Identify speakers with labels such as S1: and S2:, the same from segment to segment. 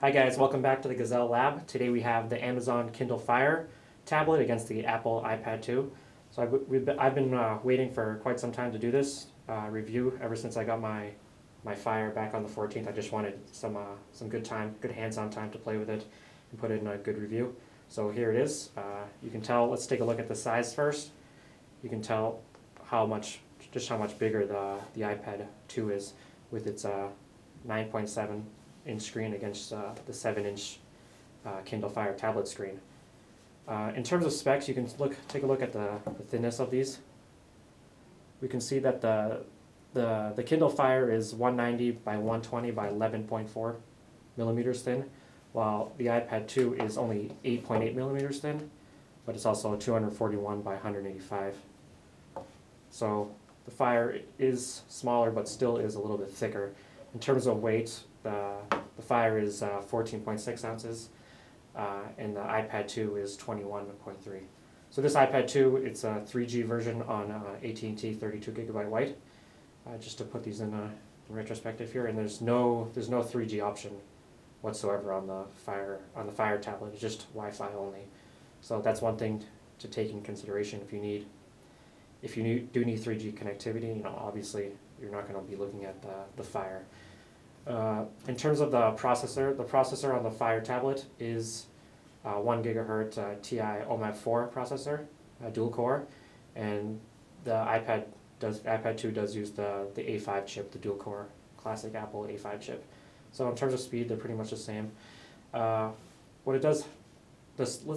S1: Hi guys, welcome back to the GazelleLab. Today we have the Amazon Kindle Fire tablet against the Apple iPad 2. So I've been waiting for quite some time to do this review ever since I got my Fire back on the 14th. I just wanted some good hands-on time to play with it and put in a good review. So here it is. You can tell, let's take a look at the size first. You can tell just how much bigger the iPad 2 is with its 9.7-inch screen against the 7-inch Kindle Fire tablet screen. In terms of specs, you can take a look at the thinness of these. We can see that the Kindle Fire is 190 by 120 by 11.4 millimeters thin, while the iPad 2 is only 8.8 millimeters thin, but it's also 241 by 185. So the Fire is smaller, but still is a little bit thicker. In terms of weight, the Fire is 14.6 ounces, and the iPad 2 is 21.3. So this iPad 2, it's a 3G version on AT&T 32 gigabyte white. Just to put these in retrospective here, and there's no 3G option whatsoever on the Fire tablet. It's just Wi-Fi only. So that's one thing to take in consideration if you do need 3G connectivity. Obviously you're not going to be looking at the Fire. In terms of the processor on the Fire tablet is 1 gigahertz TI OMAP 4 processor, dual core, and the iPad 2 does use the A5 chip, the dual core classic Apple A5 chip. So in terms of speed, they're pretty much the same. Let's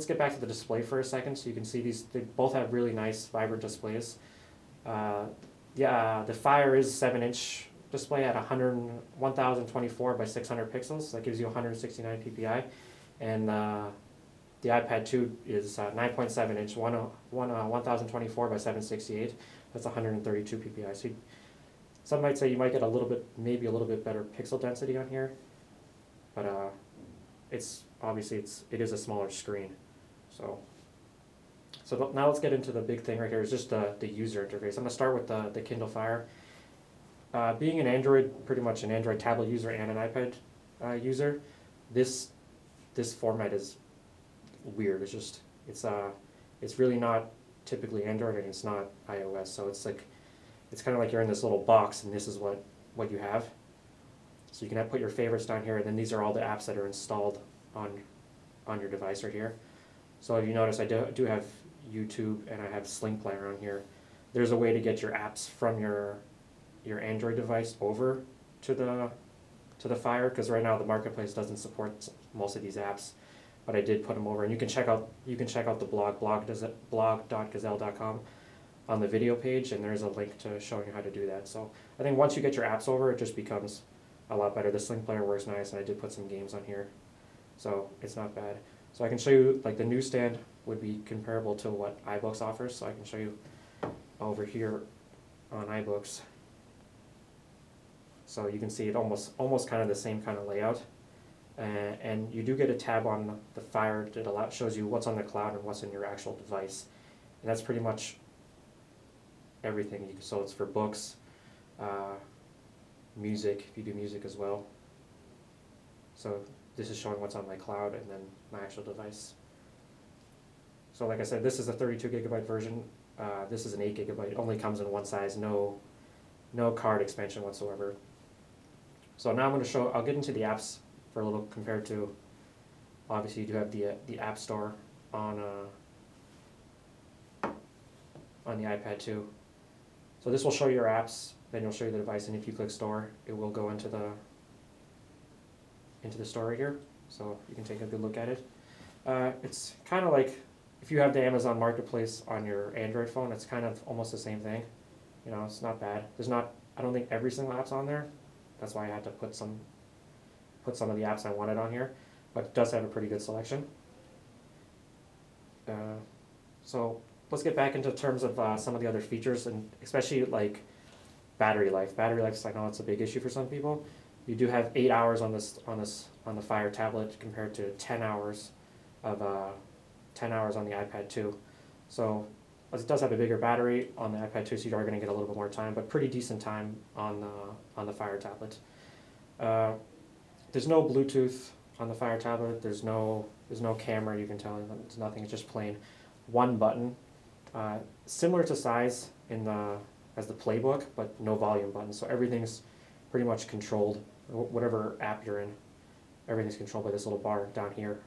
S1: get back to the display for a second. So you can see they both have really nice, vibrant displays. The Fire is 7-inch display at 1024 by 600 pixels. That gives you 169 ppi, and the iPad 2 is 9.7 inch, 1024 by 768. That's 132 ppi. So some might say you might get maybe a little bit better pixel density on here, but it is a smaller screen. So now let's get into the big thing right here. Is just the user interface. I'm gonna start with the Kindle Fire. Being pretty much an Android tablet user and an iPad user, this format is weird. It's really not typically Android, and it's not iOS. So it's kind of like you're in this little box, and this is what you have. So you can put your favorites down here, and then these are all the apps that are installed on your device right here. So if you notice, I do have YouTube, and I have Sling Player on here. There's a way to get your apps from your Android device over to the Fire, because right now the marketplace doesn't support most of these apps, but I did put them over, and you can check out the blog.gazelle.com on the video page, and there's a link to showing you how to do that. So I think once you get your apps over, it just becomes a lot better. The Sling Player works nice, and I did put some games on here, so it's not bad. So I can show you, like, the newsstand would be comparable to what iBooks offers, so I can show you over here on iBooks. So you can see it almost kind of the same kind of layout, and you do get a tab on the Fire that shows you what's on the cloud and what's in your actual device, and that's pretty much everything. So it's for books, music, if you do music as well. So this is showing what's on my cloud and then my actual device. So like I said, this is a 32 gigabyte version. This is an 8 gigabyte. It only comes in one size. No card expansion whatsoever. So now I'll get into the apps for a little compared to, obviously you do have the App Store on the iPad 2. So this will show you your apps, then you'll show you the device, and if you click Store, it will go into the store right here. So you can take a good look at it. It's kind of like if you have the Amazon Marketplace on your Android phone, it's kind of almost the same thing. It's not bad. I don't think every single app's on there. That's why I had to put some of the apps I wanted on here, but it does have a pretty good selection. So let's get back into terms of some of the other features, and especially like battery life. Battery life, I know it's a big issue for some people. You do have 8 hours on the Fire tablet compared to 10 hours on the iPad 2. So it does have a bigger battery on the iPad 2, so you are going to get a little bit more time, but pretty decent time on the Fire tablet. There's no Bluetooth on the Fire tablet. There's no camera, you can tell. It's nothing. It's just plain one button, similar to size as the Playbook, but no volume button. So everything's pretty much controlled. Whatever app you're in, everything's controlled by this little bar down here.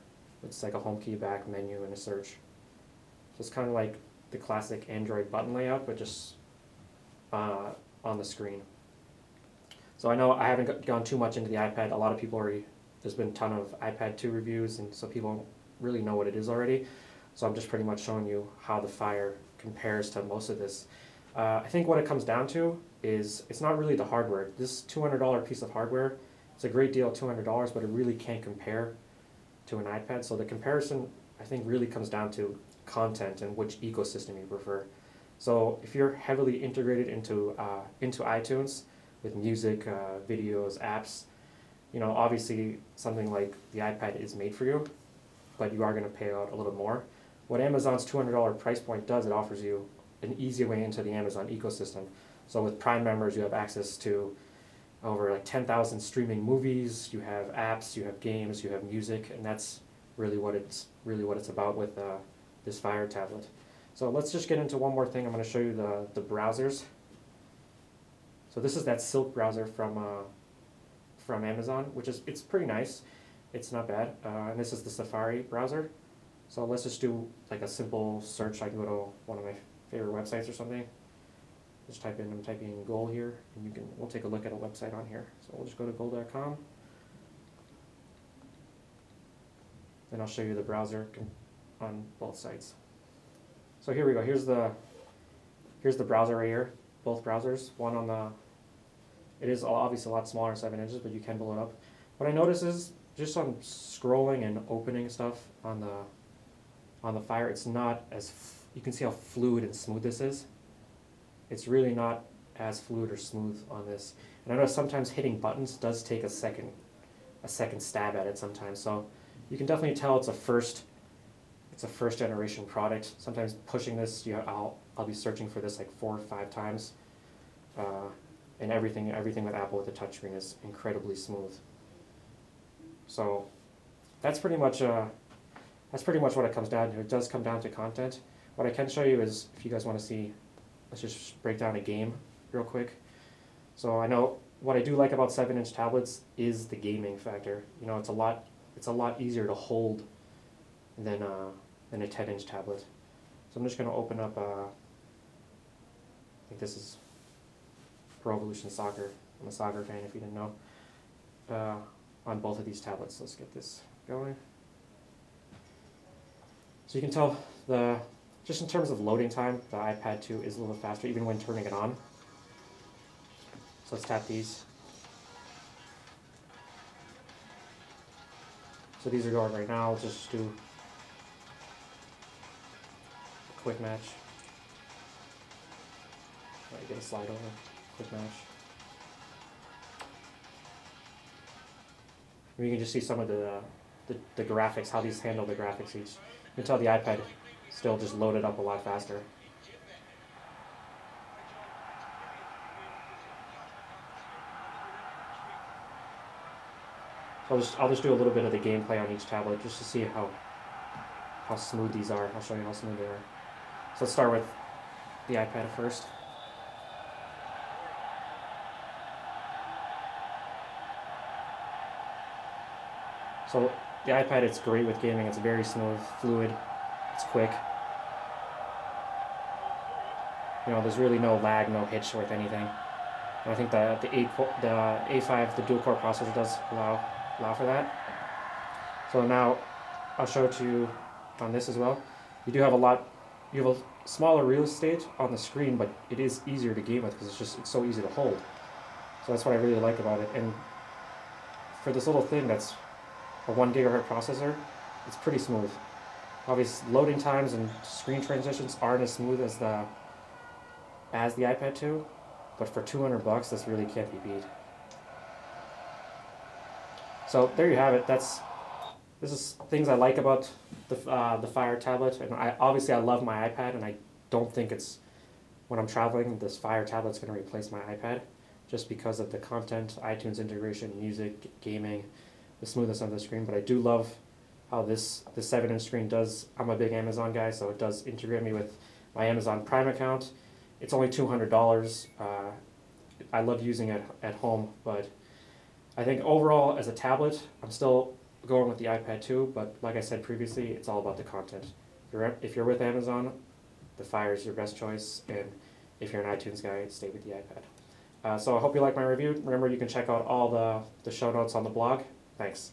S1: It's like a home key, back menu, and a search. So it's kind of like the classic Android button layout, but just on the screen. So I know I haven't gone too much into the iPad. A lot of people already, there's been a ton of iPad 2 reviews, and so people really know what it is already. So I'm just pretty much showing you how the Fire compares to most of this. I think what it comes down to is it's not really the hardware. This $200 piece of hardware, it's a great deal, $200, but it really can't compare to an iPad. So the comparison, I think, really comes down to content and which ecosystem you prefer. So if you're heavily integrated into iTunes with music, videos, apps, you know, obviously something like the iPad is made for you, but you are going to pay out a little more. What Amazon's $200 price point does, it offers you an easy way into the Amazon ecosystem. So with Prime members, you have access to over like 10,000 streaming movies, you have apps, you have games, you have music, and that's really what it's about with this Fire tablet. So let's just get into one more thing. I'm going to show you the browsers. So this is that Silk browser from Amazon, it's pretty nice. It's not bad. And this is the Safari browser. So let's just do like a simple search. I can go to one of my favorite websites or something. Just I'm typing in Goal here, and we'll take a look at a website on here. So we'll just go to goal.com. Then I'll show you the browser on both sites. So here we go. Here's the browser right here. Both browsers. One on the. It is obviously a lot smaller, 7 inches, but you can blow it up. What I notice is just on scrolling and opening stuff on the Fire, it's not as you can see how fluid and smooth this is. It's really not as fluid or smooth on this. And I know sometimes hitting buttons does take a second stab at it sometimes. So you can definitely tell it's a first generation product. Sometimes pushing this, I'll be searching for this like 4 or 5 times. And everything with Apple with the touchscreen is incredibly smooth. So that's pretty much what it comes down to. It does come down to content. What I can show you is, if you guys want to see, let's just break down a game real quick. So I know what I do like about 7-inch tablets is the gaming factor. You know, it's a lot easier to hold than a 10-inch tablet. So I'm just going to open up. I think this is Pro Evolution Soccer. I'm a soccer fan, if you didn't know. On both of these tablets, let's get this going. So you can tell just in terms of loading time, the iPad 2 is a little faster, even when turning it on. So let's tap these. So these are going right now. Let's just do a quick match. Right, get a slide over. Quick match. And you can just see some of the graphics, how these handle the graphics each. You can tell the iPad still just loaded up a lot faster. So I'll just do a little bit of the gameplay on each tablet just to see how smooth these are. I'll show you how smooth they are. So let's start with the iPad first. So the iPad, it's great with gaming. It's very smooth, fluid, it's quick. You know, there's really no lag, no hitch with anything. And I think the A5, the dual-core processor does allow for that. So now I'll show it to you on this as well. You have a smaller real estate on the screen, but it is easier to game with because it's so easy to hold. So that's what I really like about it. And for this little thing that's a 1 gigahertz processor, it's pretty smooth. Obviously, loading times and screen transitions aren't as smooth as the iPad 2, but for $200, this really can't be beat. So there you have it. This is things I like about the Fire tablet, and I love my iPad, and I don't think when I'm traveling, this Fire tablet's going to replace my iPad, just because of the content, iTunes integration, music, gaming. the smoothness of the screen, but I do love how the 7-inch screen does. I'm a big Amazon guy, so it does integrate me with my Amazon Prime account. It's only $200. I love using it at home, but I think overall as a tablet, I'm still going with the iPad 2, but like I said previously, it's all about the content. If you're with Amazon, the Fire is your best choice, and if you're an iTunes guy, stay with the iPad. So I hope you like my review. Remember, you can check out all the show notes on the blog. Thanks.